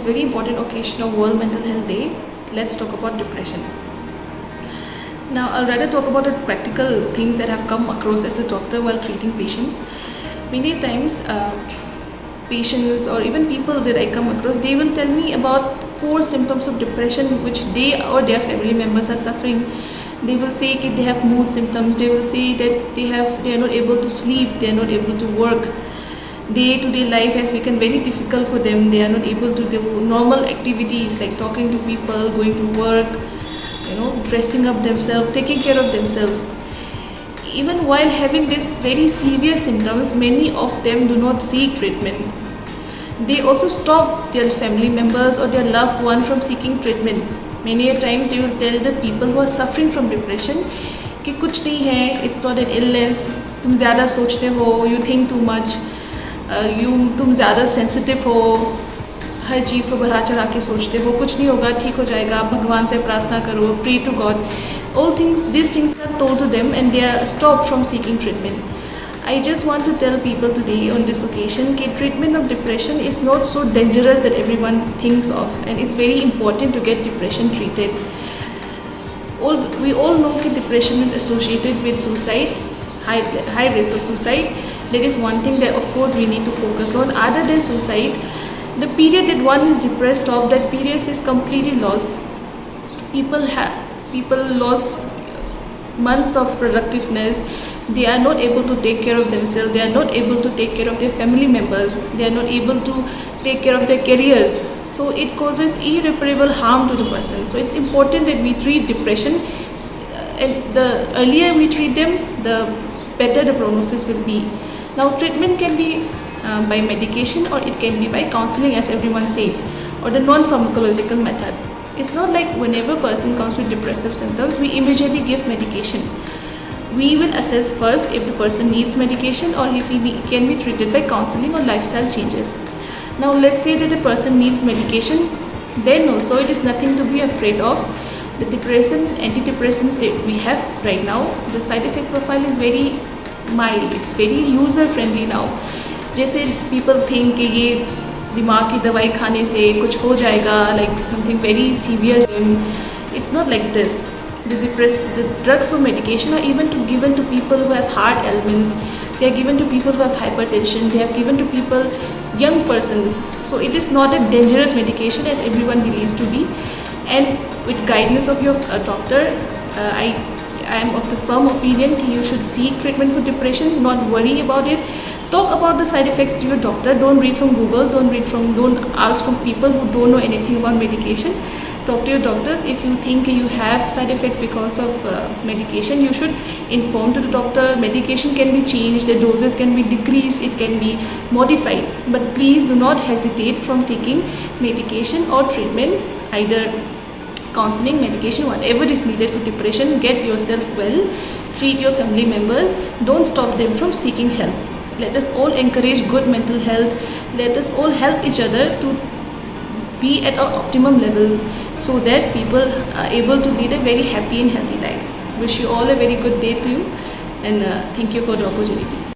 this very important occasion of World Mental Health Day, let's talk about depression. Now, I'll rather talk about the practical things that have come across as a doctor while treating patients. Many times, patients or even people that I come across, they will tell me about core symptoms of depression which they or their family members are suffering. They will say that they have mood symptoms. They will say that they are not able to sleep. They are not able to work. Day-to-day life has become very difficult for them. They are not able to do normal activities like talking to people, going to work, dressing up themselves, taking care of themselves. Even while having these very severe symptoms, many of them do not seek treatment. They also stop their family members or their loved one from seeking treatment. Many a times they will tell the people who are suffering from depression कि कुछ नहीं है, it's not an illness, तुम ज़्यादा सोचते हो, you think too much, तुम ज़्यादा सेंसिटिव हो, हर चीज़ को बढ़ा चढ़ा के सोचते हो, कुछ नहीं होगा, ठीक हो जाएगा, भगवान से प्रार्थना करो, pray to God. All things, these things are told to them and they are stopped from seeking treatment. I just want to tell people today on this occasion that treatment of depression is not so dangerous that everyone thinks of, and it's very important to get depression treated. We all know that depression is associated with suicide, high rates of suicide. That is one thing that of course we need to focus on. Other than suicide, the period that one is depressed of, that period is completely lost. People lost months of productiveness. They are not able to take care of themselves. They are not able to take care of their family members. They are not able to take care of their careers. So it causes irreparable harm to the person. So it's important that we treat depression, and the earlier we treat them, the better the prognosis will be. Now, treatment can be by medication or it can be by counseling, as everyone says, or the non-pharmacological method. It's not like whenever a person comes with depressive symptoms, we immediately give medication. We will assess first if the person needs medication or if he can be treated by counseling or lifestyle changes. Now, let's say that a person needs medication, then also it is nothing to be afraid of. The antidepressants that we have right now, the side effect profile is very mild. It's very user friendly now. जैसे people think कि ये दिमाग की दवाई खाने से कुछ हो जाएगा, like something very severe. It's not like this. The drugs for medication are even given to people who have heart ailments. They are given to people who have hypertension. They are given to people, young persons. So it is not a dangerous medication as everyone believes to be. And with guidance of your doctor, I am of the firm opinion that you should seek treatment for depression. Not worry about it. Talk about the side effects to your doctor. Don't read from Google. Don't ask from people who don't know anything about medication. Talk to your doctors. If you think you have side effects because of medication, you should inform to the doctor. Medication can be changed, the doses can be decreased, it can be modified. But please do not hesitate from taking medication or treatment, either counseling, medication, whatever is needed for depression. Get yourself well, treat your family members, don't stop them from seeking help. Let us all encourage good mental health. Let us all help each other to be at our optimum levels so that people are able to lead a very happy and healthy life. Wish you all a very good day too, and thank you for the opportunity.